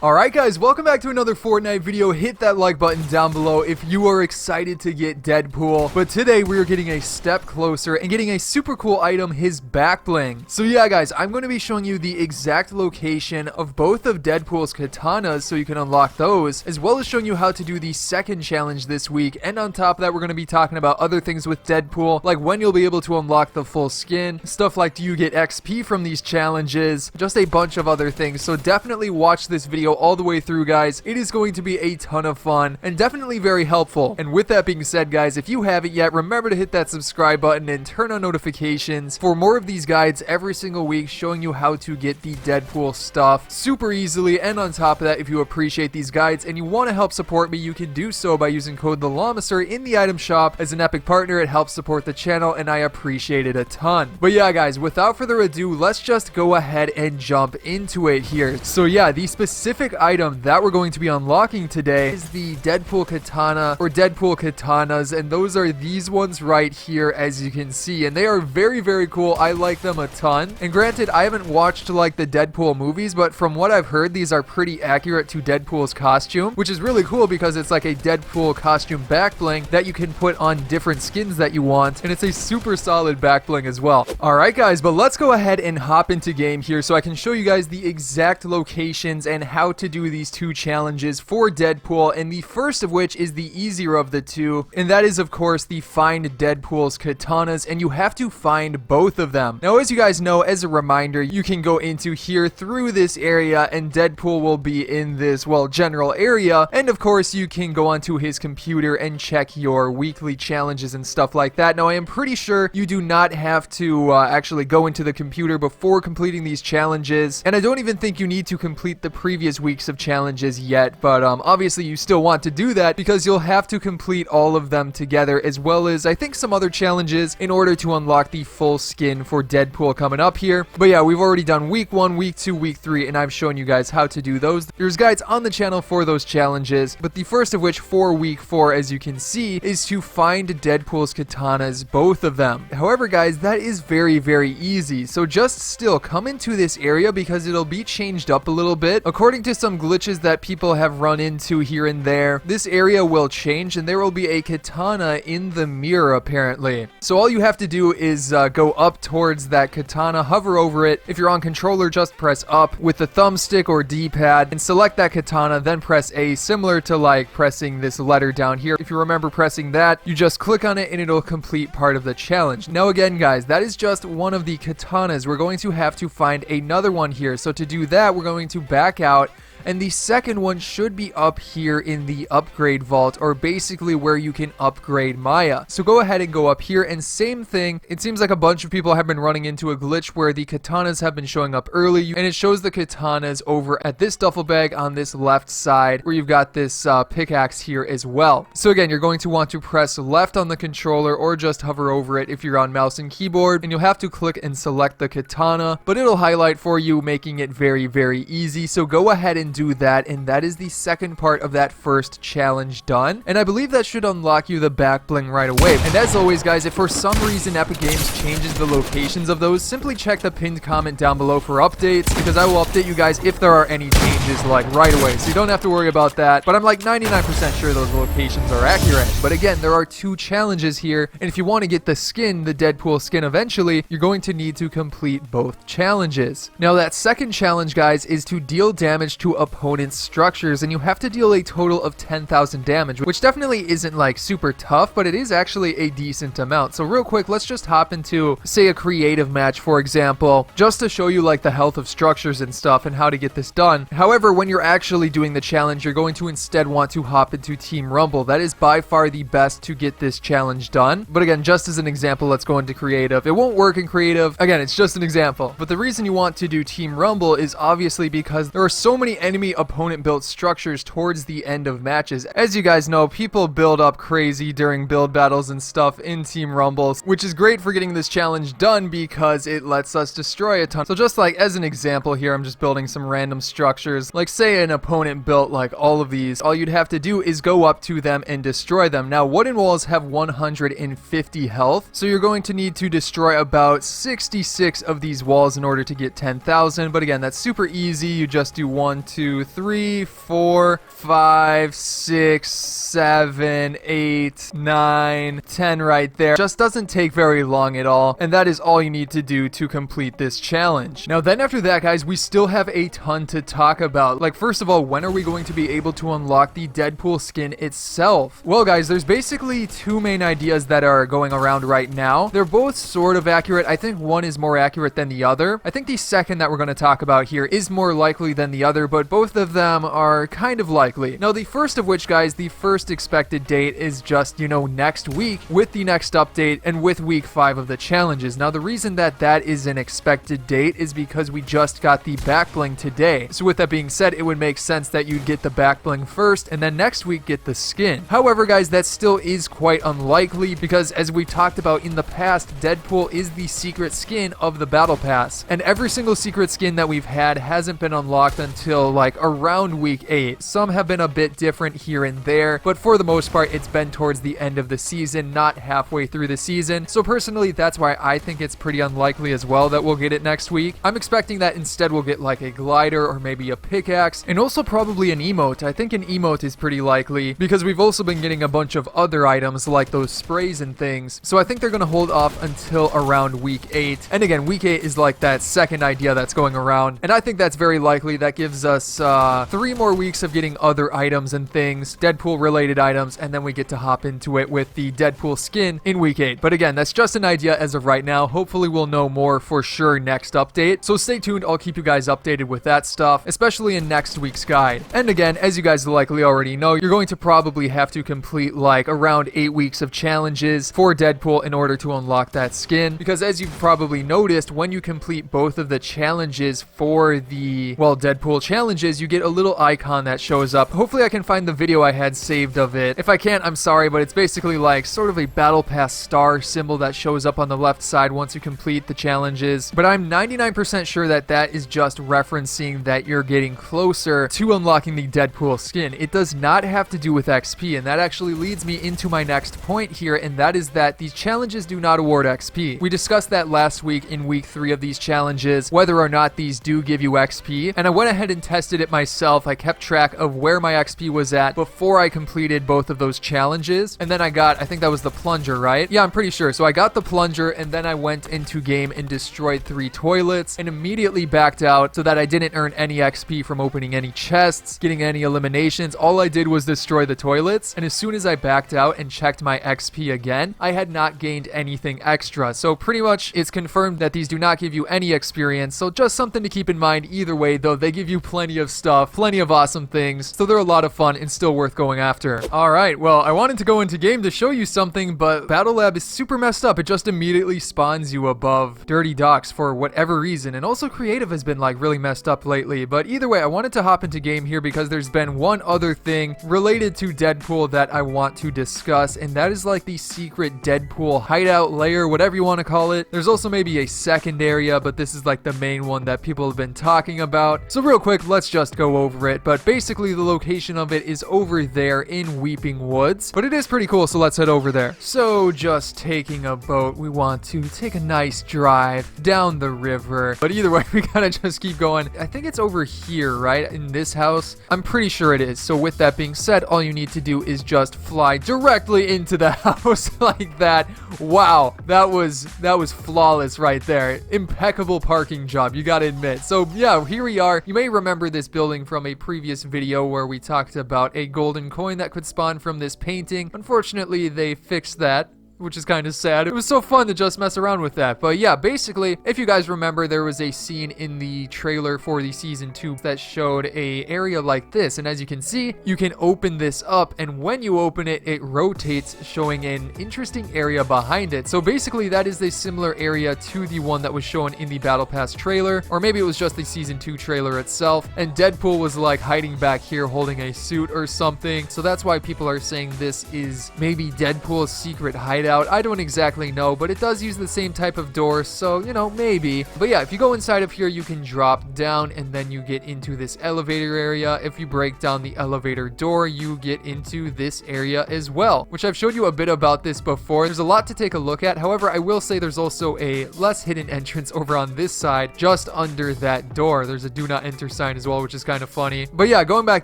Alright guys, welcome back to another Fortnite video. Hit that like button down below if you are excited to get Deadpool. But today we are getting a step closer and getting a super cool item, his back bling. So yeah guys, I'm going to be showing you the exact location of both of Deadpool's katanas so you can unlock those, as well as showing you how to do the second challenge this week. And on top of that, we're going to be talking about other things with Deadpool, like when you'll be able to unlock the full skin, stuff like do you get XP from these challenges, just a bunch of other things. So definitely watch this video all the way through, guys. It is going to be a ton of fun and definitely very helpful. And with that being said, guys, if you haven't yet, remember to hit that subscribe button and turn on notifications for more of these guides every single week showing you how to get the Deadpool stuff super easily. And on top of that, if you appreciate these guides and you want to help support me, you can do so by using code TheLlamaSir in the item shop. As an epic partner, it helps support the channel and I appreciate it a ton. But yeah guys, without further ado, let's just go ahead and jump into it here. So yeah, the specific item that we're going to be unlocking today is the Deadpool Katana or Deadpool Katanas, and those are these ones right here, as you can see, and they are very, very cool. I like them a ton. And granted, I haven't watched like the Deadpool movies, but from what I've heard, these are pretty accurate to Deadpool's costume, which is really cool because it's like a Deadpool costume back bling that you can put on different skins that you want, and it's a super solid back bling as well. Alright guys, but let's go ahead and hop into game here so I can show you guys the exact locations and how to do these two challenges for Deadpool, and the first of which is the easier of the two, and that is of course the find Deadpool's katanas, and you have to find both of them. Now as you guys know, as a reminder, you can go into here through this area and Deadpool will be in this, well, general area, and of course you can go onto his computer and check your weekly challenges and stuff like that. Now I am pretty sure you do not have to actually go into the computer before completing these challenges, and I don't even think you need to complete the previous weeks of challenges yet, but obviously you still want to do that because you'll have to complete all of them together, as well as I think some other challenges in order to unlock the full skin for Deadpool coming up here. But yeah, we've already done week 1, week 2, week 3, and I've shown you guys how to do those. There's guides on the channel for those challenges, but the first of which for week 4, as you can see, is to find Deadpool's katanas, both of them. However guys, that is very, very easy, so just still come into this area because it'll be changed up a little bit. According to some glitches that people have run into here and there, this area will change and there will be a katana in the mirror apparently. So all you have to do is go up towards that katana, hover over it. If you're on controller, just press up with the thumbstick or D-pad and select that katana, then press A, similar to like pressing this letter down here. If you remember pressing that, you just click on it and it'll complete part of the challenge. Now again guys, that is just one of the katanas. We're going to have to find another one here. So to do that, we're going to back out, and the second one should be up here in the upgrade vault, or basically where you can upgrade Maya. So go ahead and go up here, and same thing. It seems like a bunch of people have been running into a glitch where the katanas have been showing up early, and it shows the katanas over at this duffel bag on this left side where you've got this pickaxe here as well. So again, you're going to want to press left on the controller or just hover over it if you're on mouse and keyboard, and you'll have to click and select the katana, but it'll highlight for you, making it very, very easy. So go ahead and do that, and that is the second part of that first challenge done, and I believe that should unlock you the back bling right away. And as always guys, if for some reason Epic Games changes the locations of those, simply check the pinned comment down below for updates, because I will update you guys if there are any changes like right away, so you don't have to worry about that. But I'm like 99% sure those locations are accurate. But again, there are two challenges here, and if you want to get the skin, the Deadpool skin eventually, you're going to need to complete both challenges. Now that second challenge guys is to deal damage to opponent's structures, and you have to deal a total of 10,000 damage, which definitely isn't like super tough, but it is actually a decent amount. So real quick, let's just hop into say a creative match, for example, just to show you like the health of structures and stuff and how to get this done. However, when you're actually doing the challenge, you're going to instead want to hop into Team Rumble. That is by far the best to get this challenge done. But again, just as an example, let's go into creative. It won't work in creative. Again, it's just an example. But the reason you want to do Team Rumble is obviously because there are so many enemy opponent built structures towards the end of matches. As you guys know, people build up crazy during build battles and stuff in Team Rumbles, which is great for getting this challenge done because it lets us destroy a ton. So just like as an example here, I'm just building some random structures. Like say an opponent built like all of these, all you'd have to do is go up to them and destroy them. Now wooden walls have 150 health, so you're going to need to destroy about 66 of these walls in order to get 10,000. But again, that's super easy. You just do 1, 2, 2, 3, 4, 5, 6, 7, 8, 9, 10 right there. Just doesn't take very long at all, and that is all you need to do to complete this challenge. Now then after that, guys, we still have a ton to talk about. Like, first of all, when are we going to be able to unlock the Deadpool skin itself? Well, guys, there's basically two main ideas that are going around right now. They're both sort of accurate. I think one is more accurate than the other. I think the second that we're going to talk about here is more likely than the other, but both of them are kind of likely. Now, the first of which, guys, the first expected date is just, you know, next week with the next update and with week 5 of the challenges. Now, the reason that that is an expected date is because we just got the BACKBLING today. So with that being said, it would make sense that you'd get the BACKBLING first and then next week get the skin. However, guys, that still is quite unlikely because as we've talked about in the past, Deadpool is the secret skin of the Battle Pass. And every single secret skin that we've had hasn't been unlocked until like around week 8. Some have been a bit different here and there, but for the most part, it's been towards the end of the season, not halfway through the season. So personally, that's why I think it's pretty unlikely as well that we'll get it next week. I'm expecting that instead we'll get like a glider or maybe a pickaxe and also probably an emote. I think an emote is pretty likely because we've also been getting a bunch of other items like those sprays and things. So I think they're going to hold off until around week 8. And again, week 8 is like that second idea that's going around. And I think that's very likely. That gives us 3 more weeks of getting other items and things, Deadpool related items, and then we get to hop into it with the Deadpool skin in week 8. But again, that's just an idea as of right now. Hopefully we'll know more for sure next update. So stay tuned. I'll keep you guys updated with that stuff, especially in next week's guide. And again, as you guys likely already know, you're going to probably have to complete like around 8 weeks of challenges for Deadpool in order to unlock that skin. Because as you've probably noticed, when you complete both of the challenges for the, well, Deadpool challenges, you get a little icon that shows up. Hopefully I can find the video I had saved of it. If I can't, I'm sorry, but it's basically like sort of a Battle Pass star symbol that shows up on the left side once you complete the challenges. But I'm 99% sure that that is just referencing that you're getting closer to unlocking the Deadpool skin. It does not have to do with XP, and that actually leads me into my next point here, and that is that these challenges do not award XP. We discussed that last week in week 3 of these challenges, whether or not these do give you XP, and I went ahead and tested it myself. I kept track of where my XP was at before I completed both of those challenges, and then I got, I think that was the plunger, right? Yeah, I'm pretty sure. So I got the plunger, and then I went into game and destroyed 3 toilets, and immediately backed out so that I didn't earn any XP from opening any chests, getting any eliminations. All I did was destroy the toilets, and as soon as I backed out and checked my XP again, I had not gained anything extra. So pretty much it's confirmed that these do not give you any experience, so just something to keep in mind. Either way though, they give you plenty of stuff, plenty of awesome things, so they're a lot of fun and still worth going after. Alright, well, I wanted to go into game to show you something, but Battle Lab is super messed up. It just immediately spawns you above Dirty Docks for whatever reason, and also Creative has been like really messed up lately. But either way, I wanted to hop into game here because there's been one other thing related to Deadpool that I want to discuss, and that is like the secret Deadpool hideout layer, whatever you want to call it. There's also maybe a second area, but this is like the main one that people have been talking about. So real quick, let's just go over it. But basically the location of it is over there in Weeping Woods, but it is pretty cool, so let's head over there. So just taking a boat, we want to take a nice drive down the river, but either way, we gotta just keep going. I think it's over here, right? In this house, I'm pretty sure it is. So with that being said, all you need to do is just fly directly into the house like that. Wow, that was flawless right there. Impeccable parking job, you gotta admit. So yeah, here we are. You may remember this building from a previous video where we talked about a golden coin that could spawn from this painting. Unfortunately, they fixed that, which is kind of sad. It was so fun to just mess around with that. But yeah, basically, if you guys remember, there was a scene in the trailer for the season 2 that showed a area like this. And as you can see, you can open this up, and when you open it, it rotates, showing an interesting area behind it. So basically, that is a similar area to the one that was shown in the Battle Pass trailer, or maybe it was just the season 2 trailer itself. And Deadpool was like hiding back here holding a suit or something. So that's why people are saying this is maybe Deadpool's secret hideout hideout. I don't exactly know, but it does use the same type of door, so, you know, maybe. But yeah, if you go inside of here, you can drop down and then you get into this elevator area. If you break down the elevator door, you get into this area as well, which I've showed you a bit about this before. There's a lot to take a look at. However, I will say there's also a less hidden entrance over on this side, just under that door. There's a do not enter sign as well, which is kind of funny. But yeah, going back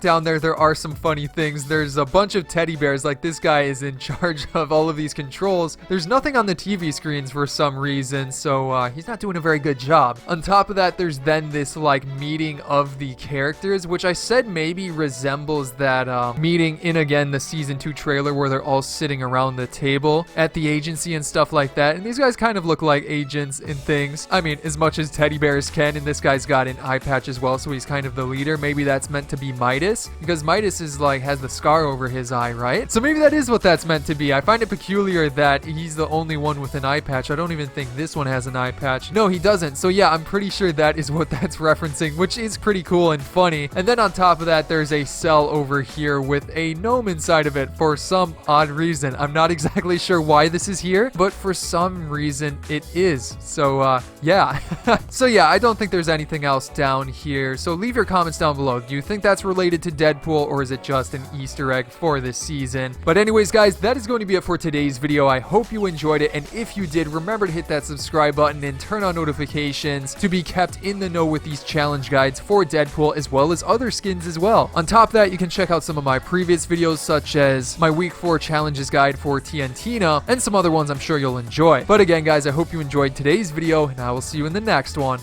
down there are some funny things. There's a bunch of teddy bears, like this guy is in charge of all of these controls. There's nothing on the TV screens for some reason, so he's not doing a very good job. On top of that, there's then this like meeting of the characters, which I said maybe resembles that meeting in, again, the season 2 trailer where they're all sitting around the table at the agency and stuff like that. And these guys kind of look like agents and things. I mean, as much as teddy bears can, and this guy's got an eye patch as well, so he's kind of the leader. Maybe that's meant to be Midas, because Midas is like has the scar over his eye, right? So maybe that is what that's meant to be. I find it peculiar that he's the only one with an eye patch. I don't even think this one has an eye patch. No, he doesn't. So yeah, I'm pretty sure that is what that's referencing, which is pretty cool and funny. And then on top of that, there's a cell over here with a gnome inside of it for some odd reason. I'm not exactly sure why this is here, but for some reason it is. So yeah. So yeah, I don't think there's anything else down here. So leave your comments down below. Do you think that's related to Deadpool, or is it just an Easter egg for this season? But anyways, guys, that is going to be it for today's video. I hope you enjoyed it, and if you did, remember to hit that subscribe button and turn on notifications to be kept in the know with these challenge guides for Deadpool, as well as other skins as well. On top of that, you can check out some of my previous videos, such as my week 4 challenges guide for TNTina, and some other ones I'm sure you'll enjoy. But again, guys, I hope you enjoyed today's video, and I will see you in the next one.